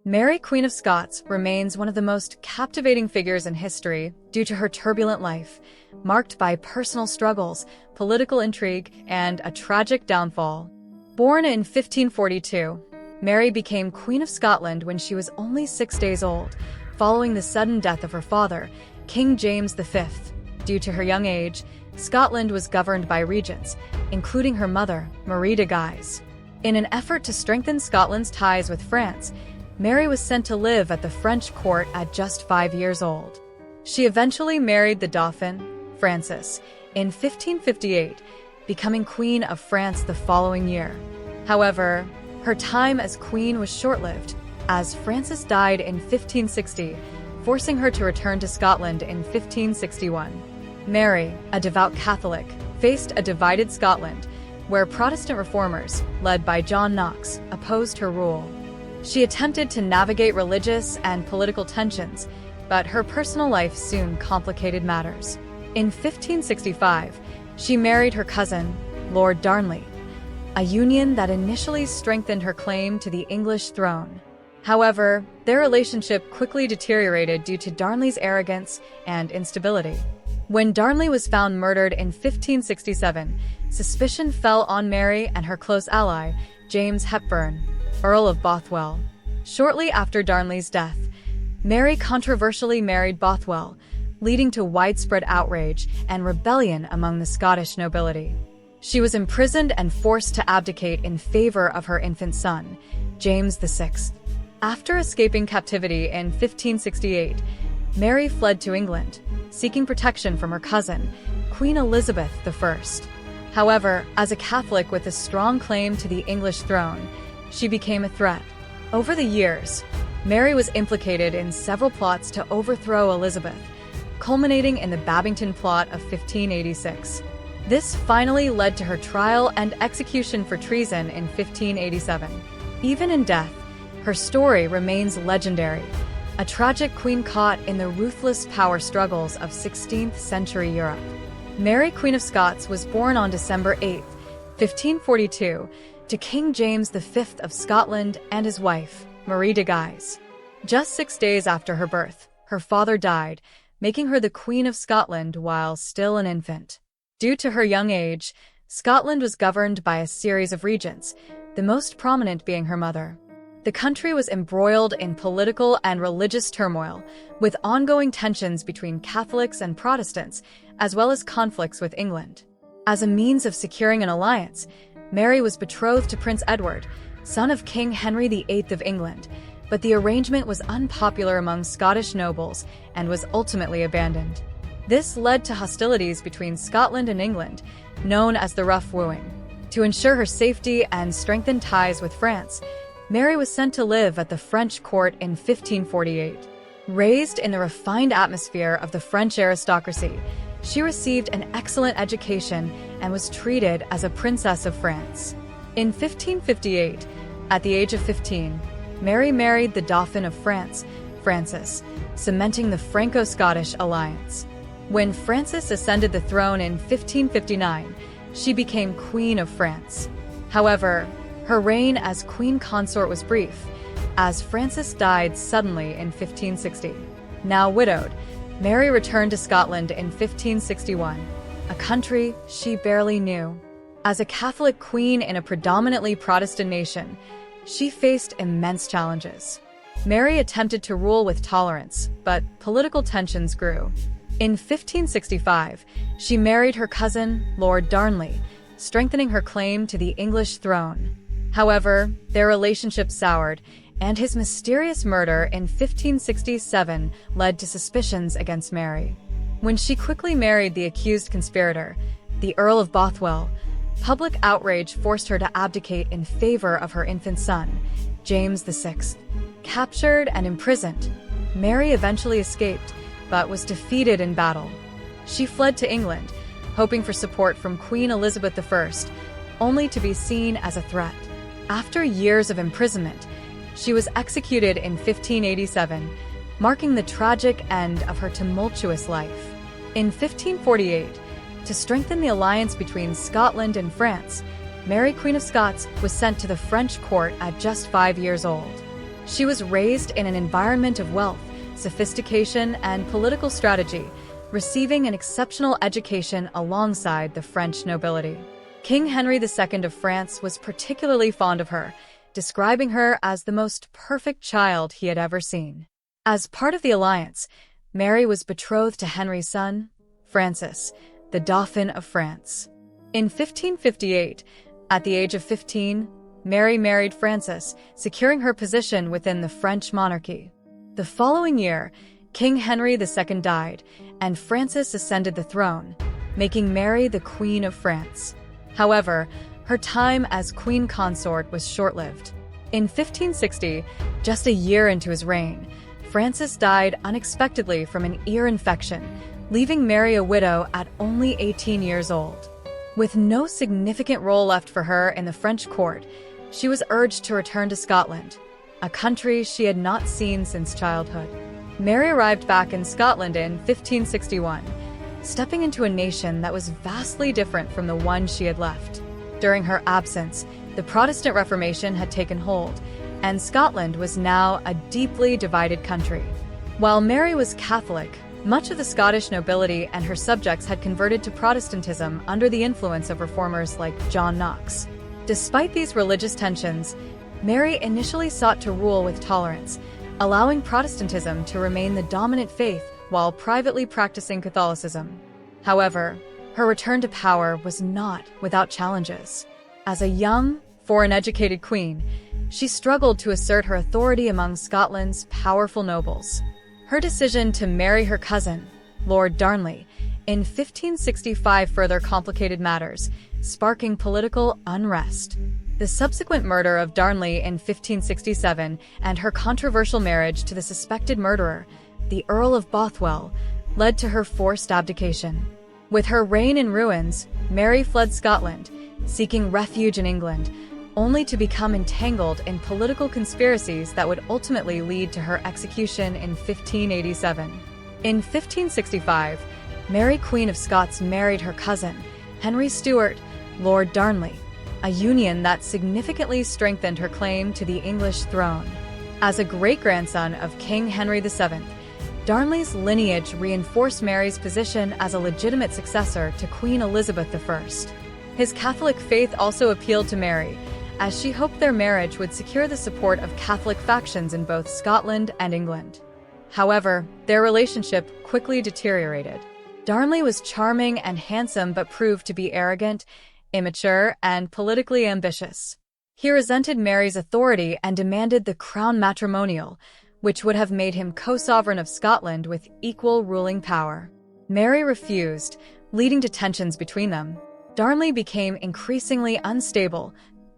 Mary, Queen of Scots, remains one of the most captivating figures in history due to her turbulent life, marked by personal struggles, political intrigue, and a tragic downfall. Born in 1542, Mary became Queen of Scotland when she was only 6 days old, following the sudden death of her father, King James V. Due to her young age, Scotland was governed by regents, including her mother, Marie de Guise. In an effort to strengthen Scotland's ties with France, Mary was sent to live at the French court at just 5 years old. She eventually married the Dauphin, Francis, in 1558, becoming Queen of France the following year. However, her time as queen was short-lived, as Francis died in 1560, forcing her to return to Scotland in 1561. Mary, a devout Catholic, faced a divided Scotland, where Protestant reformers, led by John Knox, opposed her rule. She attempted to navigate religious and political tensions, but her personal life soon complicated matters. In 1565, she married her cousin, Lord Darnley, a union that initially strengthened her claim to the English throne. However, their relationship quickly deteriorated due to Darnley's arrogance and instability. When Darnley was found murdered in 1567, suspicion fell on Mary and her close ally, James Hepburn, Earl of Bothwell. Shortly after Darnley's death, Mary controversially married Bothwell, leading to widespread outrage and rebellion among the Scottish nobility. She was imprisoned and forced to abdicate in favor of her infant son, James VI. After escaping captivity in 1568, Mary fled to England, seeking protection from her cousin, Queen Elizabeth I. However, as a Catholic with a strong claim to the English throne, she became a threat. Over the years, Mary was implicated in several plots to overthrow Elizabeth, culminating in the Babington Plot of 1586. This finally led to her trial and execution for treason in 1587. Even in death, her story remains legendary, a tragic queen caught in the ruthless power struggles of 16th century Europe. Mary, Queen of Scots, was born on December 8, 1542, to King James V of Scotland and his wife, Marie de Guise. Just 6 days after her birth, her father died, making her the Queen of Scotland while still an infant. Due to her young age, Scotland was governed by a series of regents, the most prominent being her mother. The country was embroiled in political and religious turmoil, with ongoing tensions between Catholics and Protestants, as well as conflicts with England. As a means of securing an alliance, Mary was betrothed to Prince Edward, son of King Henry VIII of England, but the arrangement was unpopular among Scottish nobles and was ultimately abandoned. This led to hostilities between Scotland and England, known as the Rough Wooing. To ensure her safety and strengthen ties with France, Mary was sent to live at the French court in 1548. Raised in the refined atmosphere of the French aristocracy, she received an excellent education and was treated as a princess of France. In 1558, at the age of 15, Mary married the Dauphin of France, Francis, cementing the Franco-Scottish alliance. When Francis ascended the throne in 1559, she became Queen of France. However, her reign as queen consort was brief, as Francis died suddenly in 1560. Now widowed, Mary returned to Scotland in 1561, a country she barely knew. As a Catholic queen in a predominantly Protestant nation, she faced immense challenges. Mary attempted to rule with tolerance, but political tensions grew. In 1565, she married her cousin, Lord Darnley, strengthening her claim to the English throne. However, their relationship soured, and his mysterious murder in 1567 led to suspicions against Mary. When she quickly married the accused conspirator, the Earl of Bothwell, public outrage forced her to abdicate in favor of her infant son, James VI. Captured and imprisoned, Mary eventually escaped, but was defeated in battle. She fled to England, hoping for support from Queen Elizabeth I, only to be seen as a threat. After years of imprisonment, she was executed in 1587, marking the tragic end of her tumultuous life. In 1548, to strengthen the alliance between Scotland and France, Mary, Queen of Scots, was sent to the French court at just 5 years old. She was raised in an environment of wealth, sophistication, and political strategy, receiving an exceptional education alongside the French nobility. King Henry II of France was particularly fond of her, describing her as the most perfect child he had ever seen. As part of the alliance, Mary was betrothed to Henry's son, Francis, the Dauphin of France. In 1558, at the age of 15, Mary married Francis, securing her position within the French monarchy. The following year, King Henry II died, and Francis ascended the throne, making Mary the Queen of France. However, her time as queen consort was short-lived. In 1560, just a year into his reign, Francis died unexpectedly from an ear infection, leaving Mary a widow at only 18 years old. With no significant role left for her in the French court, she was urged to return to Scotland, a country she had not seen since childhood. Mary arrived back in Scotland in 1561, stepping into a nation that was vastly different from the one she had left. During her absence, the Protestant Reformation had taken hold, and Scotland was now a deeply divided country. While Mary was Catholic, much of the Scottish nobility and her subjects had converted to Protestantism under the influence of reformers like John Knox. Despite these religious tensions, Mary initially sought to rule with tolerance, allowing Protestantism to remain the dominant faith while privately practicing Catholicism. However, her return to power was not without challenges. As a young, foreign-educated queen, she struggled to assert her authority among Scotland's powerful nobles. Her decision to marry her cousin, Lord Darnley, in 1565 further complicated matters, sparking political unrest. The subsequent murder of Darnley in 1567 and her controversial marriage to the suspected murderer, the Earl of Bothwell, led to her forced abdication. With her reign in ruins, Mary fled Scotland, seeking refuge in England, only to become entangled in political conspiracies that would ultimately lead to her execution in 1587. In 1565, Mary, Queen of Scots, married her cousin, Henry Stuart, Lord Darnley, a union that significantly strengthened her claim to the English throne. As a great-grandson of King Henry VII, Darnley's lineage reinforced Mary's position as a legitimate successor to Queen Elizabeth I. His Catholic faith also appealed to Mary, as she hoped their marriage would secure the support of Catholic factions in both Scotland and England. However, their relationship quickly deteriorated. Darnley was charming and handsome but proved to be arrogant, immature, and politically ambitious. He resented Mary's authority and demanded the crown matrimonial, which would have made him co-sovereign of Scotland with equal ruling power. Mary refused, leading to tensions between them. Darnley became increasingly unstable,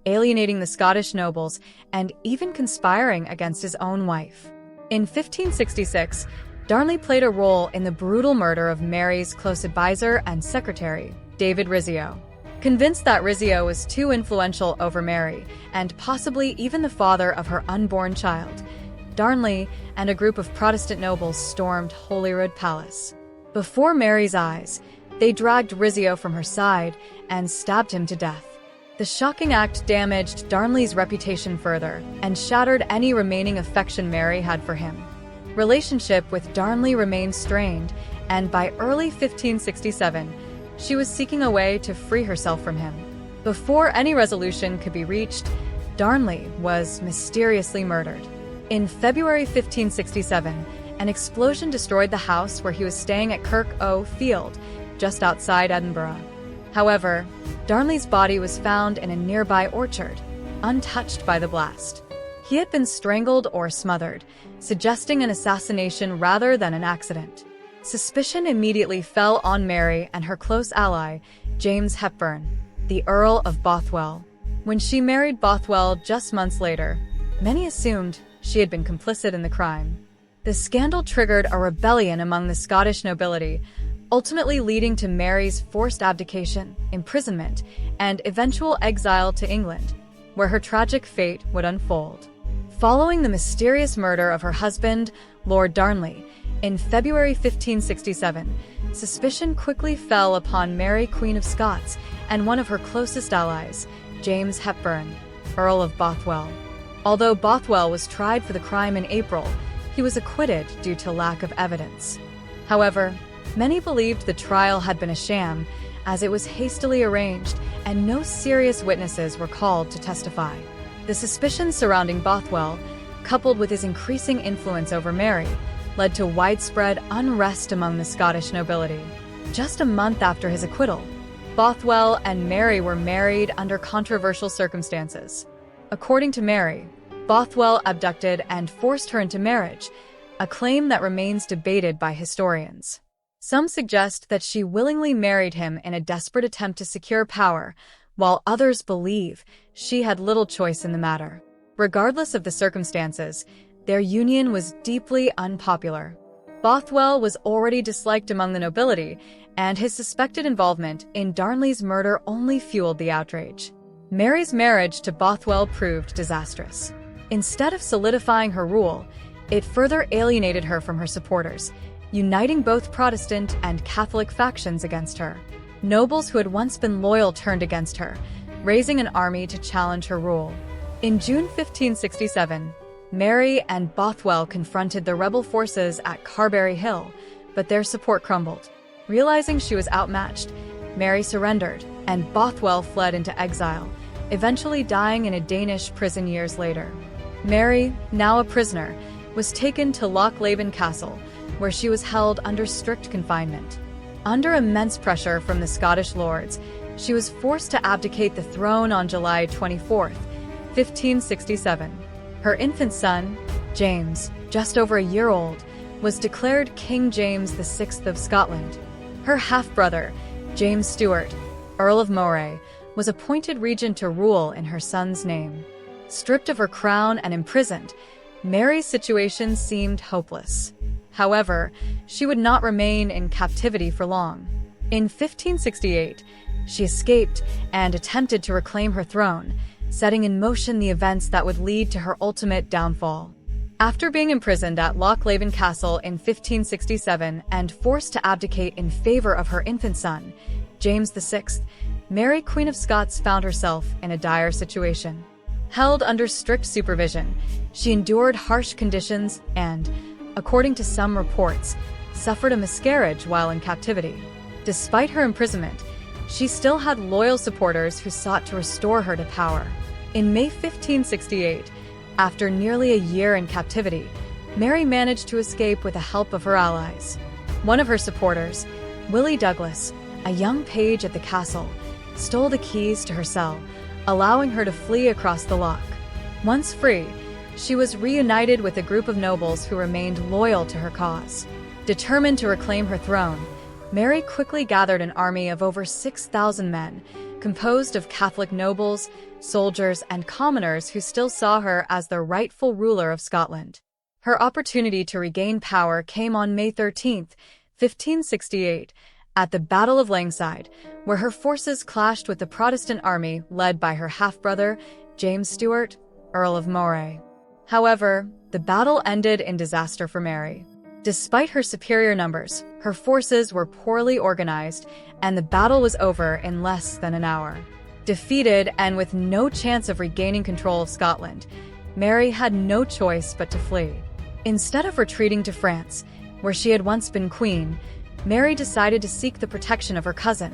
alienating the Scottish nobles and even conspiring against his own wife. In 1566, Darnley played a role in the brutal murder of Mary's close advisor and secretary, David Rizzio. Convinced that Rizzio was too influential over Mary, and possibly even the father of her unborn child, Darnley and a group of Protestant nobles stormed Holyrood Palace. Before Mary's eyes, they dragged Rizzio from her side and stabbed him to death. The shocking act damaged Darnley's reputation further and shattered any remaining affection Mary had for him. Relationship with Darnley remained strained, and by early 1567, she was seeking a way to free herself from him. Before any resolution could be reached, Darnley was mysteriously murdered. In February 1567, an explosion destroyed the house where he was staying at Kirk O' Field, just outside Edinburgh. However, Darnley's body was found in a nearby orchard, untouched by the blast. He had been strangled or smothered, suggesting an assassination rather than an accident. Suspicion immediately fell on Mary and her close ally, James Hepburn, the Earl of Bothwell. When she married Bothwell just months later, many assumed she had been complicit in the crime. The scandal triggered a rebellion among the Scottish nobility, ultimately leading to Mary's forced abdication, imprisonment, and eventual exile to England, where her tragic fate would unfold. Following the mysterious murder of her husband, Lord Darnley, in February 1567, suspicion quickly fell upon Mary, Queen of Scots, and one of her closest allies, James Hepburn, Earl of Bothwell. Although Bothwell was tried for the crime in April, he was acquitted due to lack of evidence. However, many believed the trial had been a sham, as it was hastily arranged and no serious witnesses were called to testify. The suspicions surrounding Bothwell, coupled with his increasing influence over Mary, led to widespread unrest among the Scottish nobility. Just a month after his acquittal, Bothwell and Mary were married under controversial circumstances. According to Mary, Bothwell abducted and forced her into marriage, a claim that remains debated by historians. Some suggest that she willingly married him in a desperate attempt to secure power, while others believe she had little choice in the matter. Regardless of the circumstances, their union was deeply unpopular. Bothwell was already disliked among the nobility, and his suspected involvement in Darnley's murder only fueled the outrage. Mary's marriage to Bothwell proved disastrous. Instead of solidifying her rule, it further alienated her from her supporters, uniting both Protestant and Catholic factions against her. Nobles who had once been loyal turned against her, raising an army to challenge her rule. In June 1567, Mary and Bothwell confronted the rebel forces at Carberry Hill, but their support crumbled. Realizing she was outmatched, Mary surrendered, and Bothwell fled into exile, eventually dying in a Danish prison years later. Mary, now a prisoner, was taken to Loch Leven Castle, where she was held under strict confinement. Under immense pressure from the Scottish lords, she was forced to abdicate the throne on July 24, 1567. Her infant son, James, just over a year old, was declared King James VI of Scotland. Her half-brother, James Stuart, Earl of Moray, was appointed regent to rule in her son's name. Stripped of her crown and imprisoned, Mary's situation seemed hopeless. However, she would not remain in captivity for long. In 1568, she escaped and attempted to reclaim her throne, setting in motion the events that would lead to her ultimate downfall. After being imprisoned at Loch Leven Castle in 1567 and forced to abdicate in favor of her infant son, James VI, Mary, Queen of Scots, found herself in a dire situation. Held under strict supervision, she endured harsh conditions and, according to some reports, suffered a miscarriage while in captivity. Despite her imprisonment, she still had loyal supporters who sought to restore her to power. In May 1568, after nearly a year in captivity, Mary managed to escape with the help of her allies. One of her supporters, Willie Douglas, a young page at the castle, stole the keys to her cell, allowing her to flee across the loch. Once free, she was reunited with a group of nobles who remained loyal to her cause. Determined to reclaim her throne, Mary quickly gathered an army of over 6,000 men, composed of Catholic nobles, soldiers, and commoners who still saw her as the rightful ruler of Scotland. Her opportunity to regain power came on May 13, 1568, at the Battle of Langside, where her forces clashed with the Protestant army led by her half-brother, James Stuart, Earl of Moray. However, the battle ended in disaster for Mary. Despite her superior numbers, her forces were poorly organized, and the battle was over in less than an hour. Defeated and with no chance of regaining control of Scotland, Mary had no choice but to flee. Instead of retreating to France, where she had once been queen, Mary decided to seek the protection of her cousin,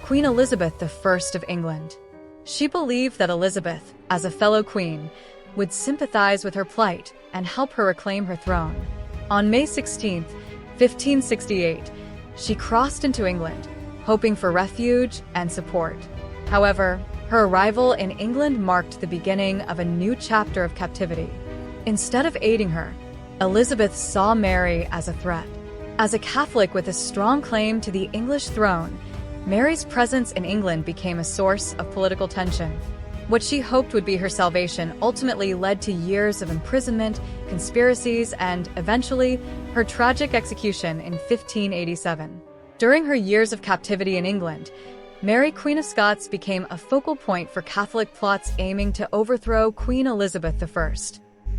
Queen Elizabeth I of England. She believed that Elizabeth, as a fellow queen, would sympathize with her plight and help her reclaim her throne. On May 16, 1568, she crossed into England, hoping for refuge and support. However, her arrival in England marked the beginning of a new chapter of captivity. Instead of aiding her, Elizabeth saw Mary as a threat. As a Catholic with a strong claim to the English throne, Mary's presence in England became a source of political tension. What she hoped would be her salvation ultimately led to years of imprisonment, conspiracies, and, eventually, her tragic execution in 1587. During her years of captivity in England, Mary, Queen of Scots, became a focal point for Catholic plots aiming to overthrow Queen Elizabeth I.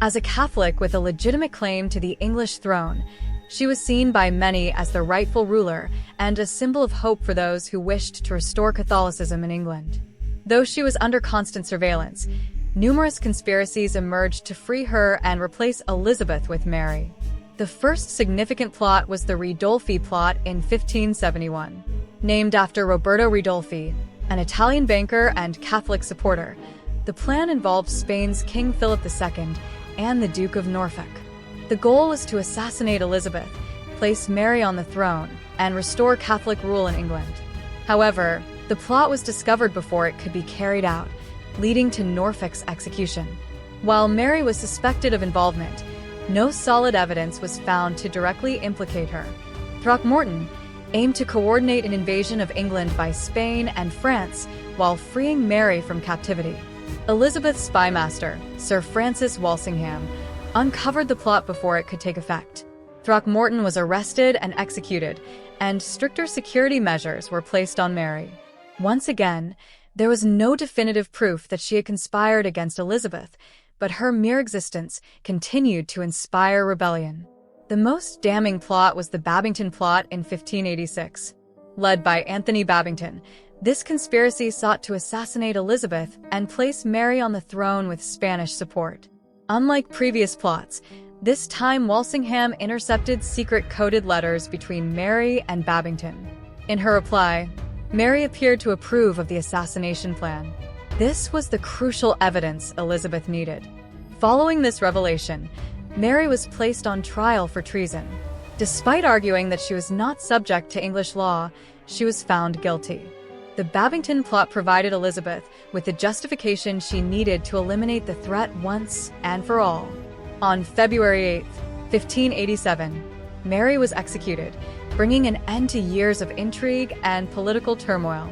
As a Catholic with a legitimate claim to the English throne, she was seen by many as the rightful ruler and a symbol of hope for those who wished to restore Catholicism in England. Though she was under constant surveillance, numerous conspiracies emerged to free her and replace Elizabeth with Mary. The first significant plot was the Ridolfi plot in 1571. Named after Roberto Ridolfi, an Italian banker and Catholic supporter, the plan involved Spain's King Philip II and the Duke of Norfolk. The goal was to assassinate Elizabeth, place Mary on the throne, and restore Catholic rule in England. However, the plot was discovered before it could be carried out, leading to Norfolk's execution. While Mary was suspected of involvement, no solid evidence was found to directly implicate her. Throckmorton aimed to coordinate an invasion of England by Spain and France while freeing Mary from captivity. Elizabeth's spymaster, Sir Francis Walsingham, uncovered the plot before it could take effect. Throckmorton was arrested and executed, and stricter security measures were placed on Mary. Once again, there was no definitive proof that she had conspired against Elizabeth, but her mere existence continued to inspire rebellion. The most damning plot was the Babington plot in 1586. Led by Anthony Babington, this conspiracy sought to assassinate Elizabeth and place Mary on the throne with Spanish support. Unlike previous plots, this time Walsingham intercepted secret coded letters between Mary and Babington. In her reply, Mary appeared to approve of the assassination plan. This was the crucial evidence Elizabeth needed. Following this revelation, Mary was placed on trial for treason. Despite arguing that she was not subject to English law, she was found guilty. The Babington plot provided Elizabeth with the justification she needed to eliminate the threat once and for all. On February 8, 1587, Mary was executed, bringing an end to years of intrigue and political turmoil.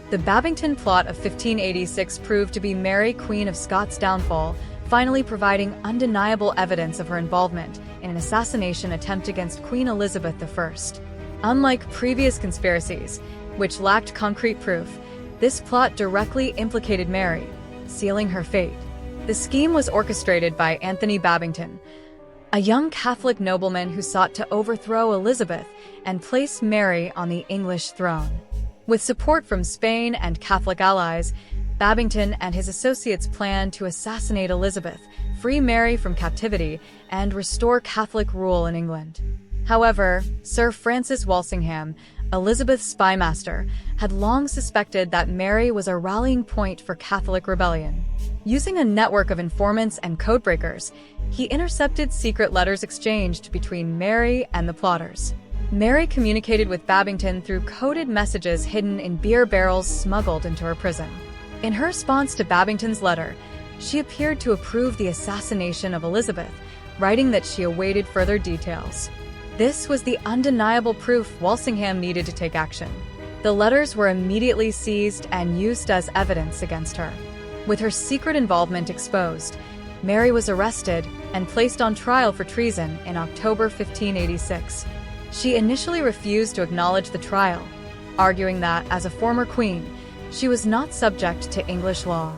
The Babington plot of 1586 proved to be Mary, Queen of Scots' downfall, finally providing undeniable evidence of her involvement in an assassination attempt against Queen Elizabeth I. Unlike previous conspiracies, which lacked concrete proof, this plot directly implicated Mary, sealing her fate. The scheme was orchestrated by Anthony Babington, a young Catholic nobleman who sought to overthrow Elizabeth and place Mary on the English throne. With support from Spain and Catholic allies, Babington and his associates planned to assassinate Elizabeth, free Mary from captivity, and restore Catholic rule in England. However, Sir Francis Walsingham, Elizabeth's spymaster, had long suspected that Mary was a rallying point for Catholic rebellion. Using a network of informants and codebreakers, he intercepted secret letters exchanged between Mary and the plotters. Mary communicated with Babington through coded messages hidden in beer barrels smuggled into her prison. In her response to Babington's letter, she appeared to approve the assassination of Elizabeth, writing that she awaited further details. This was the undeniable proof Walsingham needed to take action. The letters were immediately seized and used as evidence against her. With her secret involvement exposed, Mary was arrested and placed on trial for treason in October 1586. She initially refused to acknowledge the trial, arguing that, as a former queen, she was not subject to English law.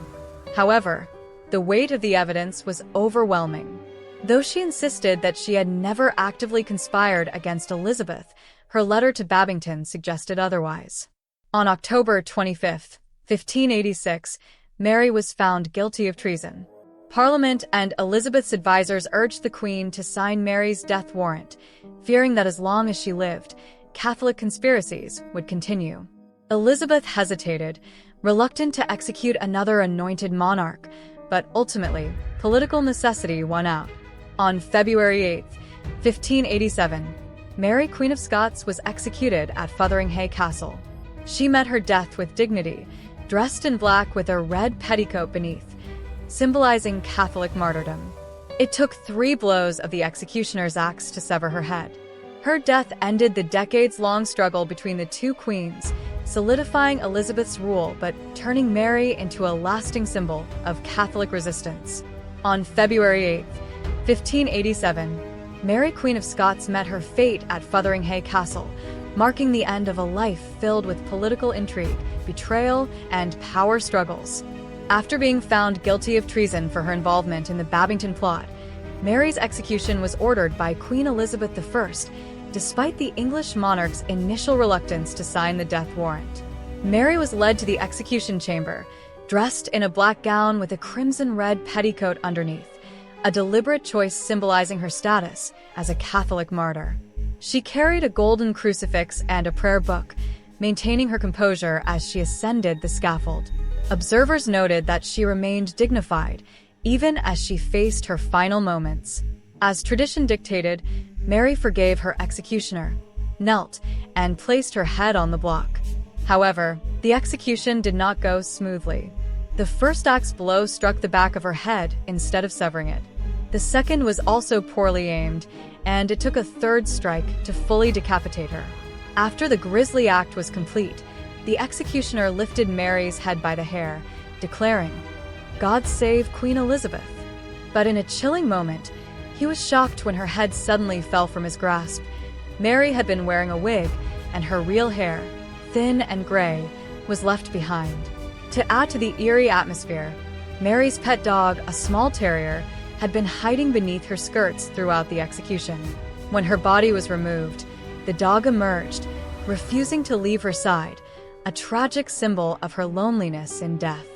However, the weight of the evidence was overwhelming. Though she insisted that she had never actively conspired against Elizabeth, her letter to Babington suggested otherwise. On October 25, 1586, Mary was found guilty of treason. Parliament and Elizabeth's advisors urged the Queen to sign Mary's death warrant, fearing that as long as she lived, Catholic conspiracies would continue. Elizabeth hesitated, reluctant to execute another anointed monarch, but ultimately, political necessity won out. On February 8, 1587, Mary, Queen of Scots, was executed at Fotheringhay Castle. She met her death with dignity, dressed in black with a red petticoat beneath, symbolizing Catholic martyrdom. It took 3 blows of the executioner's axe to sever her head. Her death ended the decades-long struggle between the two queens, solidifying Elizabeth's rule but turning Mary into a lasting symbol of Catholic resistance. On February 8, 1587, Mary, Queen of Scots, met her fate at Fotheringhay Castle, marking the end of a life filled with political intrigue, betrayal, and power struggles. After being found guilty of treason for her involvement in the Babington plot, Mary's execution was ordered by Queen Elizabeth I, despite the English monarch's initial reluctance to sign the death warrant. Mary was led to the execution chamber, dressed in a black gown with a crimson-red petticoat underneath, a deliberate choice symbolizing her status as a Catholic martyr. She carried a golden crucifix and a prayer book, maintaining her composure as she ascended the scaffold. Observers noted that she remained dignified, even as she faced her final moments. As tradition dictated, Mary forgave her executioner, knelt, and placed her head on the block. However, the execution did not go smoothly. The first axe blow struck the back of her head instead of severing it. The second was also poorly aimed, and it took a third strike to fully decapitate her. After the grisly act was complete, the executioner lifted Mary's head by the hair, declaring, "God save Queen Elizabeth." But in a chilling moment, he was shocked when her head suddenly fell from his grasp. Mary had been wearing a wig, and her real hair, thin and gray, was left behind. To add to the eerie atmosphere, Mary's pet dog, a small terrier, had been hiding beneath her skirts throughout the execution. When her body was removed, the dog emerged, refusing to leave her side, a tragic symbol of her loneliness in death.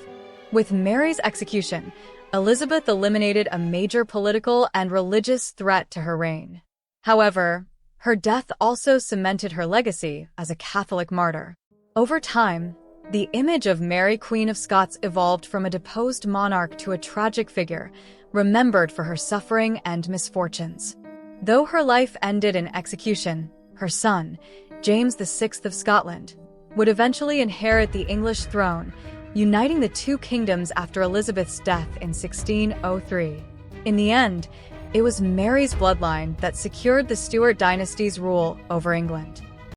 With Mary's execution, Elizabeth eliminated a major political and religious threat to her reign. However, her death also cemented her legacy as a Catholic martyr. Over time, the image of Mary, Queen of Scots, evolved from a deposed monarch to a tragic figure, remembered for her suffering and misfortunes. Though her life ended in execution, her son, James VI of Scotland, would eventually inherit the English throne, uniting the two kingdoms after Elizabeth's death in 1603. In the end, it was Mary's bloodline that secured the Stuart dynasty's rule over England.